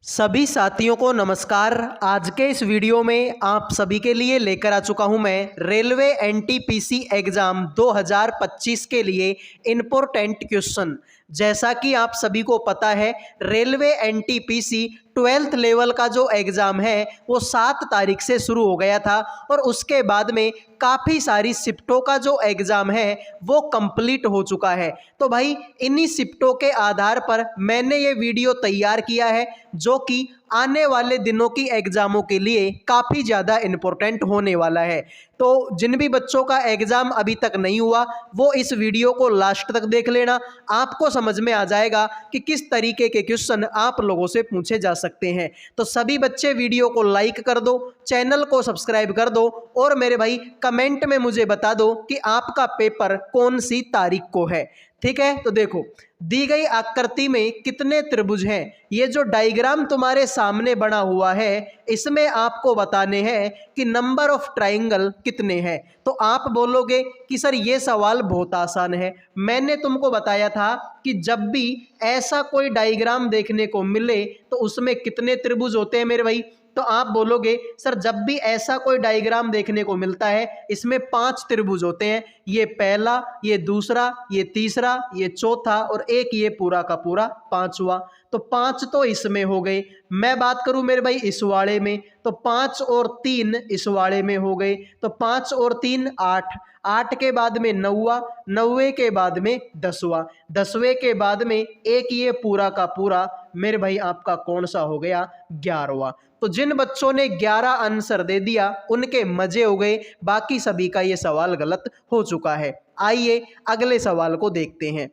सभी साथियों को नमस्कार। आज के इस वीडियो में आप सभी के लिए लेकर आ चुका हूं मैं रेलवे एनटीपीसी एग्ज़ाम 2025 के लिए इम्पोर्टेंट क्वेश्चन। जैसा कि आप सभी को पता है, रेलवे एनटीपीसी 12th लेवल का जो एग्ज़ाम है वो 7 तारीख से शुरू हो गया था और उसके बाद में काफ़ी सारी शिफ्टों का जो एग्ज़ाम है वो कंप्लीट हो चुका है। तो भाई इन्हीं शिफ्टों के आधार पर मैंने ये वीडियो तैयार किया है जो कि आने वाले दिनों की एग्ज़ामों के लिए काफ़ी ज़्यादा इम्पोर्टेंट होने वाला है। तो जिन भी बच्चों का एग्ज़ाम अभी तक नहीं हुआ वो इस वीडियो को लास्ट तक देख लेना, आपको समझ में आ जाएगा कि किस तरीके के क्वेश्चन आप लोगों से पूछे जा सकते हैं। तो सभी बच्चे वीडियो को लाइक कर दो, चैनल को सब्सक्राइब कर दो और मेरे भाई कमेंट में मुझे बता दो कि आपका पेपर कौन सी तारीख को है। ठीक है, तो देखो दी गई आकृति में कितने त्रिभुज हैं। ये जो डायग्राम तुम्हारे सामने बना हुआ है इसमें आपको बताने हैं कि नंबर ऑफ ट्राइंगल कितने हैं। तो आप बोलोगे कि सर ये सवाल बहुत आसान है। मैंने तुमको बताया था कि जब भी ऐसा कोई डायग्राम देखने को मिले तो उसमें कितने त्रिभुज होते हैं मेरे भाई। तो आप बोलोगे सर जब भी ऐसा कोई डायग्राम देखने को मिलता है इसमें 5 त्रिभुज होते हैं, ये पहला, ये दूसरा, ये तीसरा, ये चौथा और एक ये पूरा का पूरा पांचवा। तो 5 तो इसमें हो गए। मैं बात करूं मेरे भाई इस वाले में तो 5 और 3 इस वाले में हो गए। तो 5 और 3 8, 8 के बाद में 9वां, 9वें के बाद में 10वां, 10वें के बाद में एक ये पूरा का पूरा मेरे भाई आपका कौन सा हो गया 11वां। तो जिन बच्चों ने 11 आंसर दे दिया उनके मजे हो गए, बाकी सभी का ये सवाल गलत हो चुका है। आइए अगले सवाल को देखते हैं।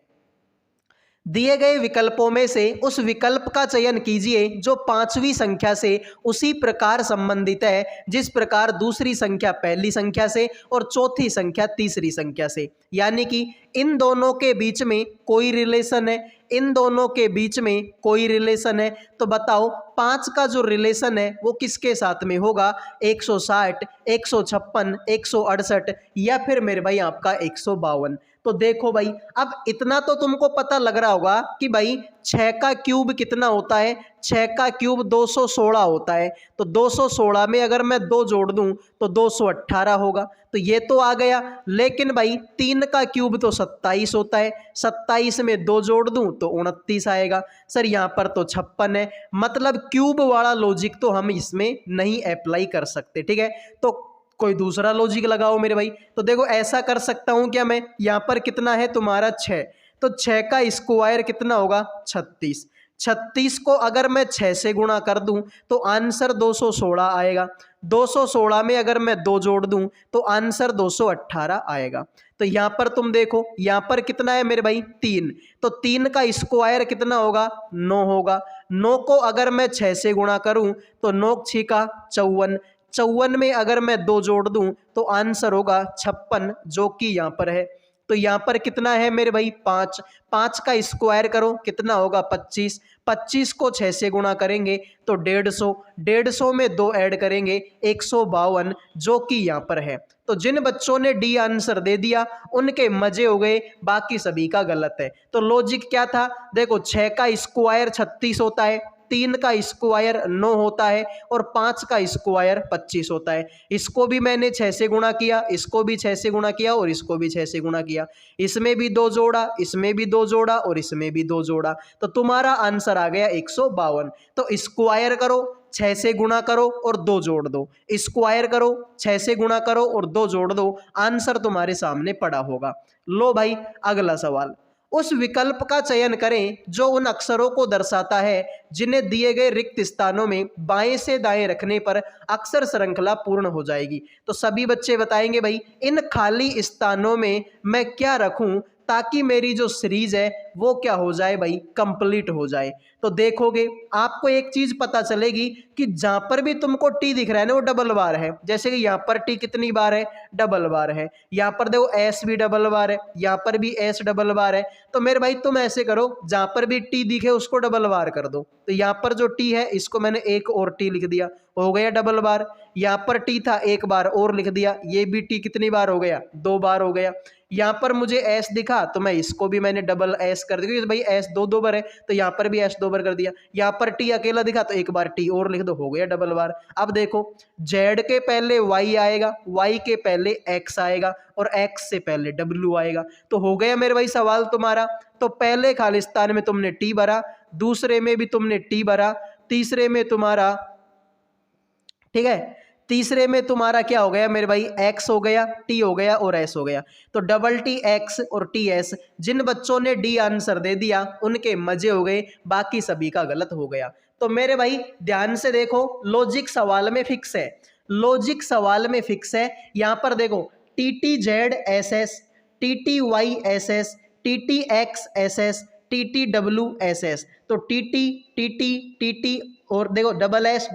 दिए गए विकल्पों में से उस विकल्प का चयन कीजिए जो 5वीं संख्या से उसी प्रकार संबंधित है जिस प्रकार दूसरी संख्या पहली संख्या से और चौथी संख्या तीसरी संख्या से। यानी कि इन दोनों के बीच में कोई रिलेशन है, इन दोनों के बीच में कोई रिलेशन है। तो बताओ 5 का जो रिलेशन है वो किसके साथ में होगा, 160, 156, 168 या फिर मेरे भाई आपका 152। तो देखो भाई अब इतना तो तुमको पता लग रहा होगा कि भाई 6 का क्यूब कितना होता है, 6 का क्यूब 216 होता है। तो 216 में अगर मैं 2 जोड़ दूं तो 218 होगा। तो ये तो आ गया। लेकिन भाई 3 का क्यूब तो 27 होता है, 27 में 2 जोड़ दूं तो 29 आएगा। सर यहाँ पर तो 56 है, मतलब क्यूब वाला लॉजिक तो हम इसमें नहीं अप्लाई कर सकते। ठीक है, तो कोई दूसरा लॉजिक लगाओ मेरे भाई। तो देखो ऐसा कर सकता हूं क्या मैं, यहाँ पर कितना है तुम्हारा 6, तो 6 का स्क्वायर कितना होगा 36। 36 को अगर मैं 6 से गुणा कर दूं तो आंसर 216 आएगा। 216 में अगर मैं 2 जोड़ दूं तो आंसर 218 आएगा। तो यहाँ पर तुम देखो यहाँ पर कितना है मेरे भाई 3, तो 3 का स्क्वायर कितना होगा 9 होगा। 9 को अगर मैं 6 से गुणा करूं तो 9 6 का 54, 54 में अगर मैं 2 जोड़ दूं तो आंसर होगा 56 जो कि यहाँ पर है। तो यहाँ पर कितना है मेरे भाई 5, 5 का स्क्वायर करो कितना होगा 25, 25 को 6 से गुणा करेंगे तो 150, 150 में 2 ऐड करेंगे 152 जो कि यहाँ पर है। तो जिन बच्चों ने डी आंसर दे दिया उनके मजे हो गए, बाकी सभी का गलत है। तो लॉजिक क्या था, देखो 6 का स्क्वायर 36 होता है, 3 का स्क्वायर 9 होता है और 5 का स्क्वायर 25 होता है। इसको भी मैंने 6 से गुणा किया, इसको भी 6 से गुणा किया और इसको भी 6 से गुणा किया। इसमें भी 2 जोड़ा, इसमें भी 2 जोड़ा और इसमें भी 2 जोड़ा। तो तुम्हारा आंसर आ गया 152। तो स्क्वायर करो, 6 से गुणा करो और 2 जोड़ दो, स्क्वायर करो 6 से गुणा करो और 2 जोड़ दो, आंसर तुम्हारे सामने पड़ा होगा। लो भाई अगला सवाल। उस विकल्प का चयन करें जो उन अक्षरों को दर्शाता है जिन्हें दिए गए रिक्त स्थानों में बाएं से दाएं रखने पर अक्षर श्रृंखला पूर्ण हो जाएगी। तो सभी बच्चे बताएंगे भाई इन खाली स्थानों में मैं क्या रखूं ताकि मेरी जो सीरीज है वो क्या हो जाए भाई कंप्लीट हो जाए। तो देखोगे आपको एक चीज पता चलेगी कि जहां पर भी तुमको टी दिख रहा है ना वो डबल बार है। जैसे कि यहाँ पर टी कितनी बार है, डबल बार है। यहाँ पर देखो एस भी डबल बार है, यहाँ पर भी एस डबल बार है। तो मेरे भाई तुम ऐसे करो जहां पर भी टी दिखे उसको डबल बार कर दो। तो यहाँ पर जो टी है इसको मैंने एक और टी लिख दिया, हो गया डबल बार। यहाँ पर टी था एक बार और लिख दिया, ये भी टी कितनी बार हो गया 2 बार हो गया। यहाँ पर मुझे एस दिखा तो मैं इसको भी मैंने डबल एस कर दिया, क्योंकि भाई एस दो बार है तो यहाँ पर भी एस 2 बार कर दिया। यहाँ पर टी अकेला दिखा तो एक बार टी और लिख दो, हो गया डबल बार। अब देखो जेड के पहले वाई आएगा, वाई के पहले एक्स आएगा और एक्स से पहले डब्ल्यू आएगा। तो हो गया मेरे भाई सवाल तुम्हारा। तो पहले खालिस्तान में तुमने टी भरा, दूसरे में भी तुमने टी भरा, तीसरे में तुम्हारा, ठीक है, तीसरे में तुम्हारा क्या हो गया मेरे भाई, एक्स हो गया, टी हो गया और एस हो गया। तो डबल टी एक्स और टी एस। जिन बच्चों ने डी आंसर दे दिया उनके मजे हो गए, बाकी सभी का गलत हो गया। तो मेरे भाई ध्यान से देखो, लॉजिक सवाल में फिक्स है, लॉजिक सवाल में फिक्स है। यहां पर देखो T T Z S S, T T Y S S, T T X S S, T T W S S. तो टी टी और देखो डबल एस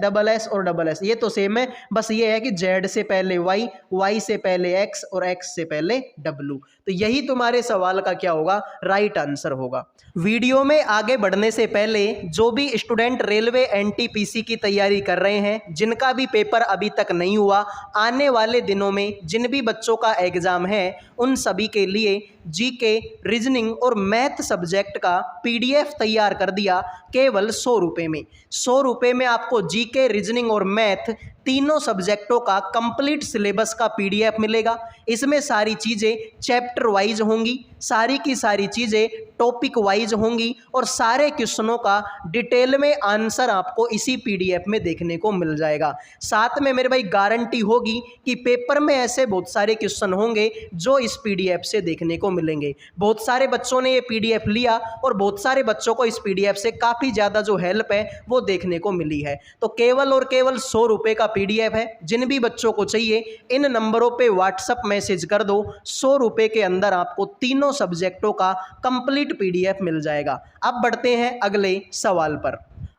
और डबल एस, ये तो सेम है, बस ये है कि जेड से पहले वाई, वाई से पहले एक्स और एक्स से पहले डब्ल्यू। तो यही तुम्हारे सवाल का क्या होगा, राइट आंसर होगा। वीडियो में आगे बढ़ने से पहले जो भी स्टूडेंट रेलवे एनटीपीसी की तैयारी कर रहे हैं, जिनका भी पेपर अभी तक नहीं हुआ, आने वाले दिनों में जिन भी बच्चों का एग्जाम है उन सभी के लिए जीके, रीजनिंग और मैथ सब्जेक्ट का पीडीएफ तैयार कर दिया केवल 100 रुपये में। 100 रुपये में आपको जीके, रीजनिंग और मैथ तीनों सब्जेक्टों का कंप्लीट सिलेबस का पीडीएफ मिलेगा। इसमें सारी चीज़ें चैप्टर वाइज होंगी, सारी की सारी चीज़ें टॉपिक वाइज होंगी और सारे क्वेश्चनों का डिटेल में आंसर आपको इसी पीडीएफ में देखने को मिल जाएगा। साथ में मेरे भाई गारंटी होगी कि पेपर में ऐसे बहुत सारे क्वेश्चन होंगे जो इस पीडीएफ से देखने को मिलेंगे। बहुत सारे बच्चों ने ये पीडीएफ लिया और बहुत सारे बच्चों को इस पीडीएफ से काफ़ी ज़्यादा जो हेल्प है वो देखने को मिली है। तो केवल और केवल 100 रुपये का पीडीएफ है। जिन भी बच्चों को चाहिए इन नंबरों पे व्हाट्सएप मैसेज कर दो, 100 रुपये के अंदर आपको तीनों सब्जेक्टों का कंप्लीट पीडीएफ मिल जाएगा। अब बढ़ते हैं अगले सवाल पर।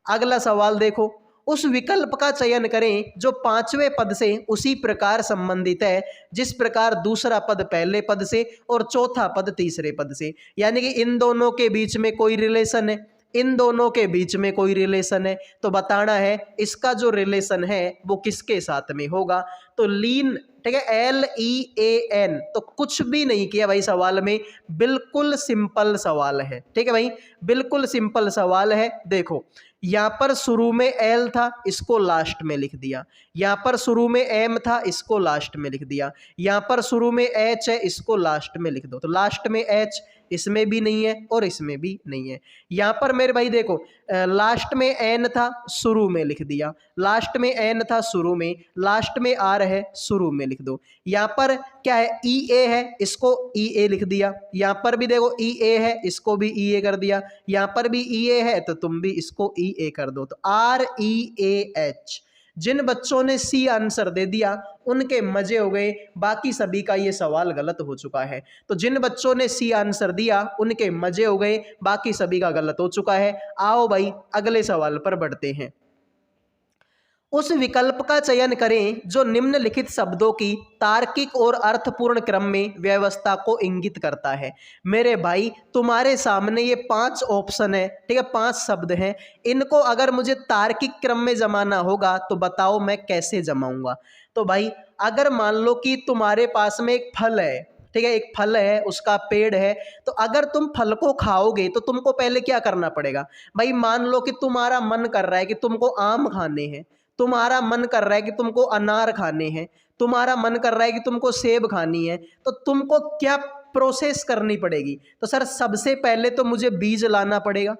अगला सवाल देखो, उस विकल्प का चयन करें जो 5वें पद से उसी प्रकार संबंधित है जिस प्रकार दूसरा पद पहले पद से और चौथा पद तीसरे पद से। यानी कि इन दोनों के बीच में कोई रिलेशन है, इन दोनों के बीच में कोई रिलेशन है, तो बताना है इसका जो रिलेशन है वो किसके साथ में होगा। तो लीन, ठीक है, LEAN, तो कुछ भी नहीं किया भाई सवाल में, बिल्कुल सिंपल सवाल है। ठीक है भाई, बिल्कुल सिंपल सवाल है। देखो यहाँ पर शुरू में L था, इसको लास्ट में लिख दिया। यहाँ पर शुरू में M था, इसको लास्ट में लिख दिया। यहाँ पर शुरू में H है, इसको लास्ट में लिख दो। तो लास्ट में H, इसमें भी नहीं है और इसमें भी नहीं है। यहाँ पर मेरे भाई देखो लास्ट में N था, शुरू में लिख दिया। लास्ट में N था शुरू में, लास्ट में R है, शुरू में लिख दो। यहाँ पर क्या है, EA है, इसको EA लिख दिया। यहाँ पर भी देखो EA है, इसको भी EA कर दिया। यहाँ पर भी EA है तो तुम भी इसको EA कर दो। तो REAH। जिन बच्चों ने सी आंसर दे दिया उनके मजे हो गए, बाकी सभी का ये सवाल गलत हो चुका है। तो जिन बच्चों ने सी आंसर दिया उनके मजे हो गए, बाकी सभी का गलत हो चुका है। आओ भाई अगले सवाल पर बढ़ते हैं। उस विकल्प का चयन करें जो निम्नलिखित शब्दों की तार्किक और अर्थपूर्ण क्रम में व्यवस्था को इंगित करता है। मेरे भाई तुम्हारे सामने ये 5 ऑप्शन है, ठीक है, 5 शब्द हैं। इनको अगर मुझे तार्किक क्रम में जमाना होगा तो बताओ मैं कैसे जमाऊंगा। तो भाई अगर मान लो कि तुम्हारे पास में एक फल है, ठीक है, एक फल है, उसका पेड़ है, तो अगर तुम फल को खाओगे तो तुमको पहले क्या करना पड़ेगा भाई। मान लो कि तुम्हारा मन कर रहा है कि तुमको आम खाने हैं, तुम्हारा मन कर रहा है कि तुमको अनार खाने हैं, तुम्हारा मन कर रहा है कि तुमको सेब खानी है, तो तुमको क्या प्रोसेस करनी पड़ेगी। तो सर सबसे पहले तो मुझे बीज लाना पड़ेगा,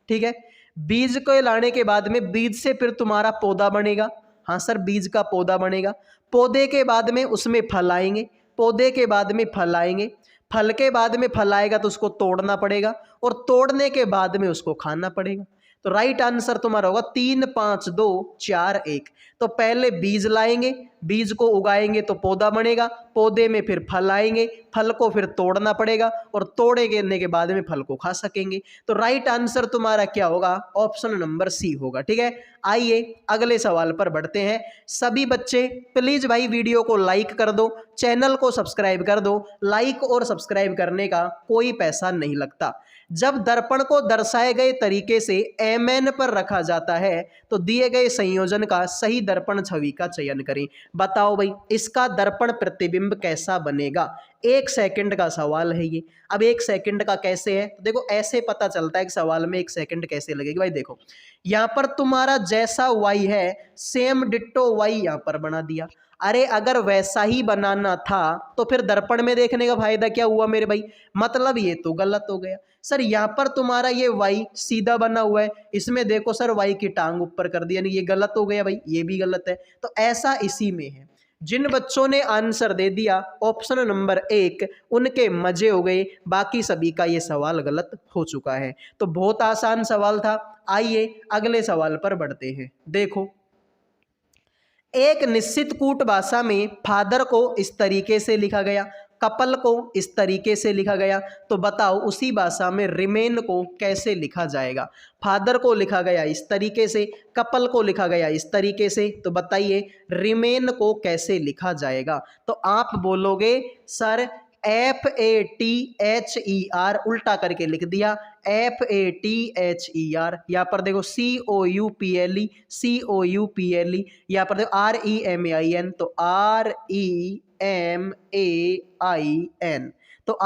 ठीक है, बीज को लाने के बाद में बीज से फिर तुम्हारा पौधा बनेगा। हाँ सर, बीज का पौधा बनेगा, पौधे के बाद में उसमें फल आएंगे, पौधे के बाद में फल आएंगे, फल के बाद में फल आएगा तो उसको तोड़ना पड़ेगा और तोड़ने के बाद में उसको खाना पड़ेगा। तो राइट आंसर तुम्हारा होगा 3 5 2 4 1। तो पहले बीज लाएंगे, बीज को उगाएंगे तो पौधा बनेगा, पौधे में फिर फल आएंगे, फल को फिर तोड़ना पड़ेगा और तोड़ने के बाद में फल को खा सकेंगे। तो राइट आंसर तुम्हारा क्या होगा, ऑप्शन नंबर सी होगा। ठीक है, आइए अगले सवाल पर बढ़ते हैं। सभी बच्चे प्लीज भाई वीडियो को लाइक कर दो, चैनल को सब्सक्राइब कर दो। लाइक और सब्सक्राइब करने का कोई पैसा नहीं लगता। जब दर्पण को दर्शाए गए तरीके से MN पर रखा जाता है तो दिए गए संयोजन का सही दर्पण छवि का चयन करें। बताओ भाई इसका दर्पण प्रतिबिंब कैसा बनेगा। 1 सेकंड का सवाल है ये। अब 1 सेकंड का कैसे है, तो देखो ऐसे पता चलता है कि सवाल में 1 सेकंड कैसे लगेगी। भाई देखो यहाँ पर तुम्हारा जैसा y है सेम डिट्टो y यहाँ पर बना दिया। अरे अगर वैसा ही बनाना था तो फिर दर्पण में देखने का फायदा क्या हुआ मेरे भाई, मतलब ये तो गलत हो गया। सर यहाँ पर तुम्हारा ये y सीधा बना हुआ है, इसमें देखो सर y की टांग ऊपर कर दी, यानी ये गलत हो गया भाई, ये भी गलत है। तो ऐसा इसी में है। जिन बच्चों ने आंसर दे दिया ऑप्शन नंबर 1 उनके मजे हो गए, बाकी सभी का ये सवाल गलत हो चुका है। तो बहुत आसान सवाल था। आइए अगले सवाल पर बढ़ते हैं। देखो एक निश्चित कूट भाषा में फादर को इस तरीके से लिखा गया, कपल को इस तरीके से लिखा गया, तो बताओ उसी भाषा में रिमेन को कैसे लिखा जाएगा। फादर को लिखा गया इस तरीके से, कपल को लिखा गया इस तरीके से, तो बताइए रिमेन को कैसे लिखा जाएगा। तो आप बोलोगे सर FATHER उल्टा करके लिख दिया, FATHER। यहाँ पर देखो COUPLE COUPLE, यहाँ पर देखो REMAIN तो REMAIN, तो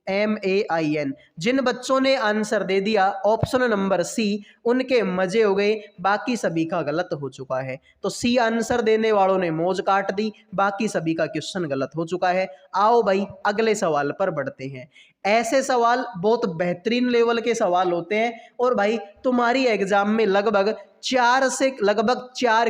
REMAIN। जिन बच्चों ने आंसर दे दिया ऑप्शन नंबर सी उनके मजे हो गए, बाकी सभी का गलत हो चुका है। तो सी आंसर देने वालों ने मौज काट दी, बाकी सभी का क्वेश्चन गलत हो चुका है। आओ भाई अगले सवाल पर बढ़ते हैं। ऐसे सवाल बहुत बेहतरीन लेवल के सवाल होते हैं और भाई तुम्हारी एग्जाम में लगभग 4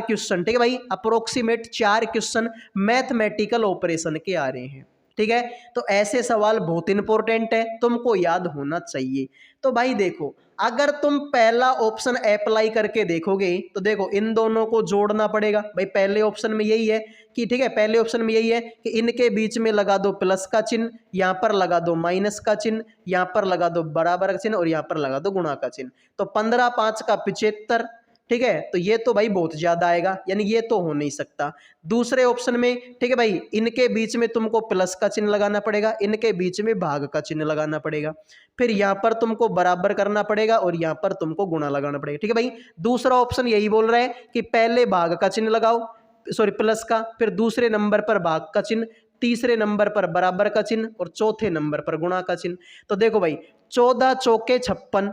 क्वेश्चन, ठीक है भाई, अप्रोक्सीमेट 4 क्वेश्चन मैथमेटिकल ऑपरेशन के आ रहे हैं। ठीक है, तो ऐसे सवाल बहुत इंपॉर्टेंट है, तुमको याद होना चाहिए। तो भाई देखो अगर तुम पहला ऑप्शन अप्लाई करके देखोगे तो देखो इन दोनों को जोड़ना पड़ेगा। भाई पहले ऑप्शन में यही है कि ठीक है, पहले ऑप्शन में यही है कि इनके बीच में लगा दो प्लस का चिन्ह, यहाँ पर लगा दो माइनस का चिन्ह, यहाँ पर लगा दो बराबर का चिन्ह और यहाँ पर लगा दो गुणा का चिन्ह। तो 15 5 का 75, ठीक है, तो ये तो भाई बहुत ज्यादा आएगा, यानी ये तो हो नहीं सकता। दूसरे ऑप्शन में ठीक है भाई इनके बीच में तुमको प्लस का चिन्ह लगाना पड़ेगा, इनके बीच में भाग का चिन्ह लगाना पड़ेगा, फिर यहाँ पर तुमको बराबर करना पड़ेगा और यहाँ पर तुमको गुणा लगाना पड़ेगा। ठीक है भाई, दूसरा ऑप्शन यही बोल रहा है कि पहले भाग का चिन्ह लगाओ, सॉरी प्लस का, फिर दूसरे नंबर पर भाग का चिन्ह, तीसरे नंबर पर बराबर का चिन्ह और चौथे नंबर पर गुणा का चिन्ह। तो देखो भाई 14 चौके 56,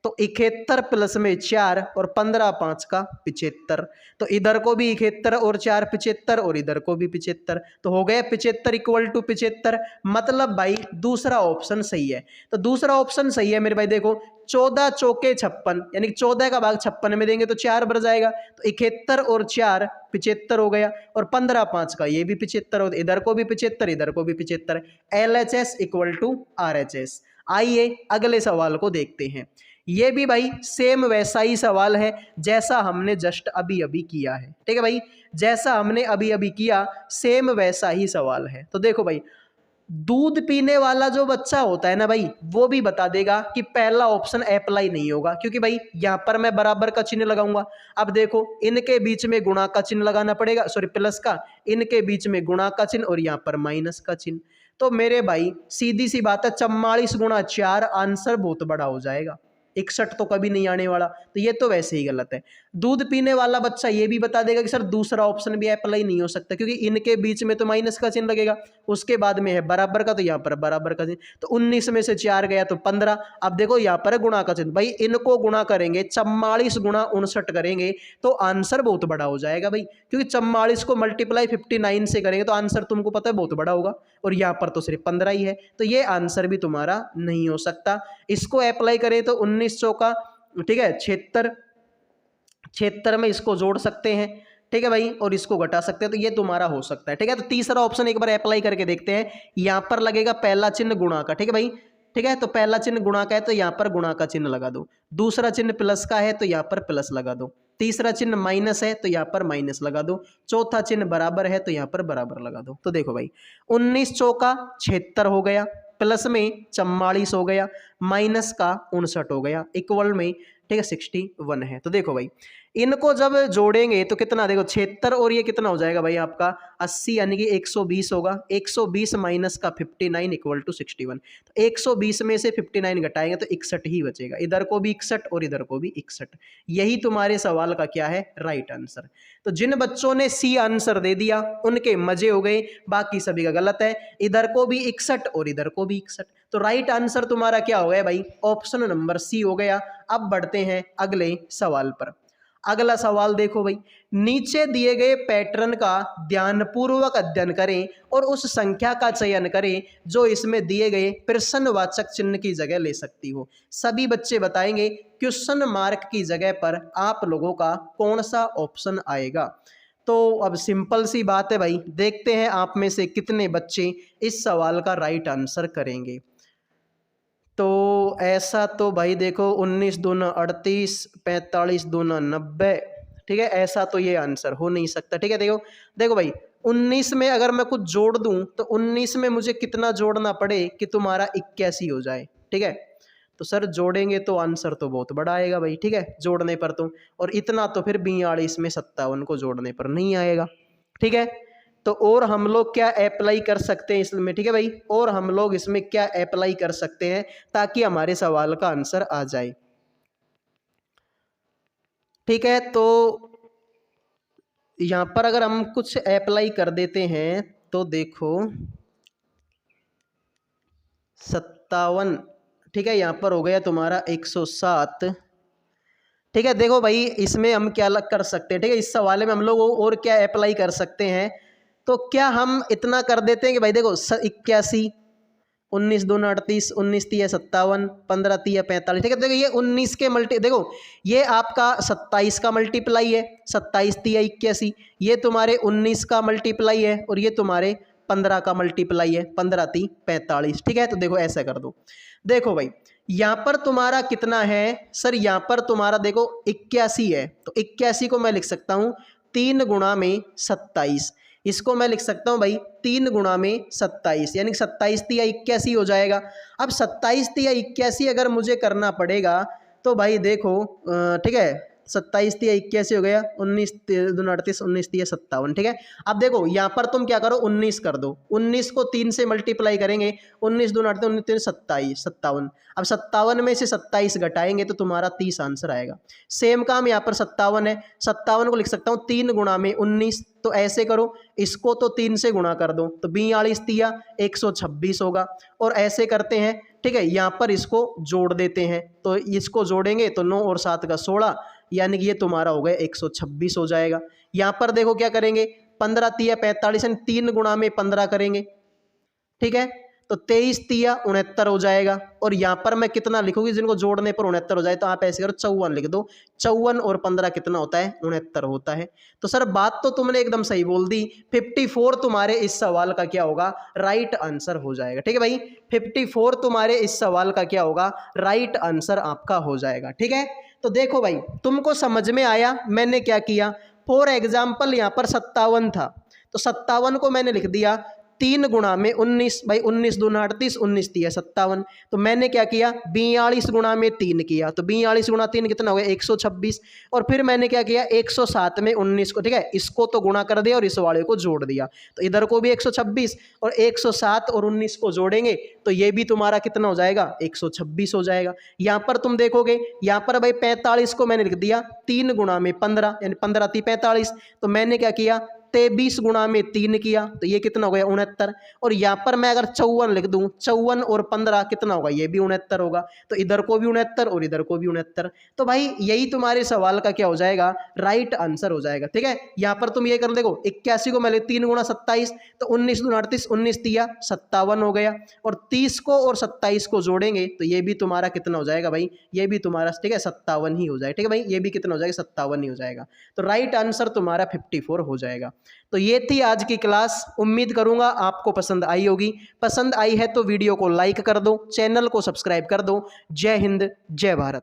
तो 71 प्लस में 4 और 15 5 का 75, तो इधर को भी 71 और 4 75 और इधर को भी 75, तो हो गया 75 इक्वल टू 75। मतलब भाई दूसरा ऑप्शन सही है। तो दूसरा ऑप्शन सही है मेरे भाई। देखो 14 चौके 56, यानी 14 का भाग 56 में देंगे तो 4 बढ़ जाएगा, तो 71 और 4 75 हो गया और 15 5 का ये भी 75 हो, इधर को भी 75 इधर को भी 75। LHS equal to RHS। आइए अगले सवाल को देखते हैं। ये भी भाई सेम वैसा ही सवाल है जैसा हमने जस्ट अभी अभी किया है। ठीक है भाई, जैसा हमने अभी अभी किया सेम वैसा ही सवाल है। तो देखो भाई दूध पीने वाला जो बच्चा होता है ना भाई, वो भी बता देगा कि पहला ऑप्शन अप्लाई नहीं होगा, क्योंकि भाई यहाँ पर मैं बराबर का चिन्ह लगाऊंगा। अब देखो इनके बीच में गुणा का चिन्ह लगाना पड़ेगा, सॉरी प्लस का, इनके बीच में गुणा का चिन्ह और यहाँ पर माइनस का चिन्ह। तो मेरे भाई सीधी सी बात है 44 गुणा 4 आंसर बहुत बड़ा हो जाएगा, 61 तो कभी नहीं आने वाला, तो ये तो वैसे ही गलत है। दूध पीने वाला बच्चा ये भी बता देगा कि सर दूसरा ऑप्शन भी अप्लाई नहीं हो सकता, क्योंकि इनके बीच में तो माइनस का चिन्ह लगेगा, उसके बाद में है बराबर का, तो यहाँ पर बराबर का चिन्ह, तो 19 में से 4 गया तो 15। अब देखो यहाँ पर है गुणा का चिन्ह, भाई इनको गुणा करेंगे 44 गुणा 59 करेंगे तो आंसर बहुत बड़ा हो जाएगा भाई, क्योंकि 44 को मल्टीप्लाई 59 से करेंगे तो आंसर तुमको पता है बहुत बड़ा होगा, और यहाँ पर तो सिर्फ 15 ही है, तो ये आंसर भी तुम्हारा नहीं हो सकता। इसको अप्लाई करें तो 19 चौका, ठीक है 76 में इसको जोड़ सकते हैं, ठीक है भाई, और इसको घटा सकते हैं, तो ये तुम्हारा हो सकता है। ठीक है, तो तीसरा ऑप्शन एक बार अप्लाई करके देखते हैं। यहाँ पर लगेगा पहला चिन्ह गुणा का, ठीक है भाई, ठीक है, तो पहला चिन्ह गुणा का है तो यहाँ पर गुणा का चिन्ह लगा दो, दूसरा चिन्ह प्लस का है तो यहाँ पर प्लस लगा दो, तीसरा चिन्ह माइनस है तो यहाँ पर माइनस लगा दो, चौथा चिन्ह बराबर है तो यहाँ पर बराबर लगा दो। तो देखो भाई 19 चौका 76 हो गया, प्लस में 44 हो गया, माइनस का 59 हो गया, इक्वल में ठीक है 61 है। तो देखो भाई इनको जब जोड़ेंगे तो कितना, देखो 76 और ये कितना हो जाएगा भाई आपका 80, यानी कि 120 होगा। 120 माइनस का 59 इक्वल टू 61। तो 120 में से 59 घटाएंगे तो 61 ही बचेगा। इधर को भी 61 और इधर को भी 61। यही तुम्हारे सवाल का क्या है, राइट आंसर। तो जिन बच्चों ने सी आंसर दे दिया उनके मजे हो गए, बाकी सभी का गलत है। इधर को भी 61 और इधर को भी 61। तो राइट आंसर तुम्हारा क्या हो गया भाई, ऑप्शन नंबर सी हो गया। अब बढ़ते हैं अगले सवाल पर। अगला सवाल देखो भाई, नीचे दिए गए पैटर्न का ध्यानपूर्वक अध्ययन करें और उस संख्या का चयन करें जो इसमें दिए गए प्रश्नवाचक चिन्ह की जगह ले सकती हो। सभी बच्चे बताएंगे क्वेश्चन मार्क की जगह पर आप लोगों का कौन सा ऑप्शन आएगा। तो अब सिंपल सी बात है भाई, देखते हैं आप में से कितने बच्चे इस सवाल का राइट आंसर करेंगे। तो ऐसा तो भाई देखो 19 दूना 38, 45 दूना 90, ठीक है, ऐसा तो ये आंसर हो नहीं सकता। ठीक है, देखो देखो भाई 19 में अगर मैं कुछ जोड़ दूं तो 19 में मुझे कितना जोड़ना पड़े कि तुम्हारा 81 हो जाए। ठीक है, तो सर जोड़ेंगे तो आंसर तो बहुत बड़ा आएगा भाई। ठीक है, जोड़ने पर तो, और इतना तो फिर 42 में 57 को जोड़ने पर नहीं आएगा। ठीक है, तो और हम लोग क्या अप्लाई कर सकते हैं इसमें, ठीक है भाई, और हम लोग इसमें क्या अप्लाई कर सकते हैं ताकि हमारे सवाल का आंसर आ जाए। ठीक है, तो यहां पर अगर हम कुछ अप्लाई कर देते हैं तो देखो 57, ठीक है, यहां पर हो गया तुम्हारा 107। ठीक है, देखो भाई इसमें हम क्या कर सकते हैं, ठीक है, इस सवाल में हम लोग और क्या अप्लाई कर सकते हैं। तो क्या हम इतना कर देते हैं कि भाई देखो 81, 19 दूना 38, 19 तिया 57, 15 तिया 45। ठीक है, देखो ये 19 के मल्टी, देखो ये आपका 27 का मल्टीप्लाई है, 27 तिया 81, ये तुम्हारे 19 का मल्टीप्लाई है, और ये तुम्हारे 15 का मल्टीप्लाई है, 15 ती 45। ठीक है, तो देखो ऐसा कर दो। देखो भाई यहाँ पर तुम्हारा कितना है सर, यहाँ पर तुम्हारा देखो 81 है, तो 81 को मैं लिख सकता हूँ 3 गुणा में 27। इसको मैं लिख सकता हूँ भाई 3 गुणा में 27, यानी 27 तिया 81 हो जाएगा। अब 27 तिया 81 अगर मुझे करना पड़ेगा तो भाई देखो ठीक है, 27 तिया 81 हो गया, 19 दूना 38, 19 तिया 57। ठीक है, अब देखो यहाँ पर तुम क्या करो 19 कर दो, 19 को 3 से मल्टीप्लाई करेंगे, 19 दूना 38, 19 3 27, 57। अब 57 में से 27 घटाएंगे तो तुम्हारा 30 आंसर आएगा। सेम काम यहाँ पर 57 है, 57 को लिख सकता हूँ 3 गुणा में 19। तो ऐसे करो, इसको तो 3 से गुणा कर दो तो 42 तिया 126 होगा, और ऐसे करते हैं। ठीक है, यहाँ पर इसको जोड़ देते हैं, तो इसको जोड़ेंगे तो 9 और 7 का 16, यानी कि ये तुम्हारा हो गया 126 हो जाएगा। यहाँ पर देखो क्या करेंगे, 15 तिया 45, 3 गुणा में 15 करेंगे। ठीक है, तो 23 तिया 69 हो जाएगा, और यहाँ पर मैं कितना लिखूंगी, जिनको जोड़ने पर 69 हो जाए तो आप ऐसे करो 54 लिख दो। 54 और 15 कितना होता है, 69 होता है। तो सर बात तो तुमने एकदम सही बोल दी, 54 तुम्हारे इस सवाल का क्या होगा, राइट आंसर हो जाएगा। ठीक है भाई, 54 तुम्हारे इस सवाल का क्या होगा, राइट आंसर आपका हो जाएगा। ठीक है, तो देखो भाई तुमको समझ में आया मैंने क्या किया। फॉर एग्जाम्पल यहाँ पर 57 था, तो 57 को मैंने लिख दिया 3 गुणा में 19, भाई 19 दूना 38, 19 तिया 57। तो मैंने क्या किया 42 गुणा में 3 किया, तो 42 गुणा 3 कितना हो गया 126। और फिर मैंने क्या किया 107 में 19 को, ठीक है, इसको तो गुणा कर दिया और इस वाले को जोड़ दिया, तो इधर को भी 126, और 107 और 19 को जोड़ेंगे तो ये भी तुम्हारा कितना हो जाएगा 126 हो जाएगा। यहाँ पर तुम देखोगे, यहाँ पर भाई 45 को मैंने लिख दिया 3 गुणा में 15, यानी 15 ती 45। तो मैंने क्या किया 23 गुणा में 3 किया, तो ये कितना हो गया 69। और यहाँ पर मैं अगर 54 लिख दूं, 54 और 15 कितना होगा, ये भी 69 होगा, तो इधर को भी 69 और इधर को भी 69। तो भाई यही तुम्हारे सवाल का क्या हो जाएगा, राइट आंसर हो जाएगा। ठीक है, यहाँ पर तुम ये कर देखो 81 को मैं 3 गुणा 27, तो 19 दूना 38, 19 तिया 57 हो गया, और 30 को और 27 को जोड़ेंगे तो ये भी तुम्हारा कितना हो जाएगा भाई, ये भी तुम्हारा ठीक है 57 ही हो जाएगा। ठीक है भाई, ये भी कितना हो जाएगा 57 ही हो जाएगा। तो राइट आंसर तुम्हारा 54 हो जाएगा। तो ये थी आज की क्लास, उम्मीद करूंगा आपको पसंद आई होगी। पसंद आई है तो वीडियो को लाइक कर दो, चैनल को सब्सक्राइब कर दो। जय हिंद, जय भारत।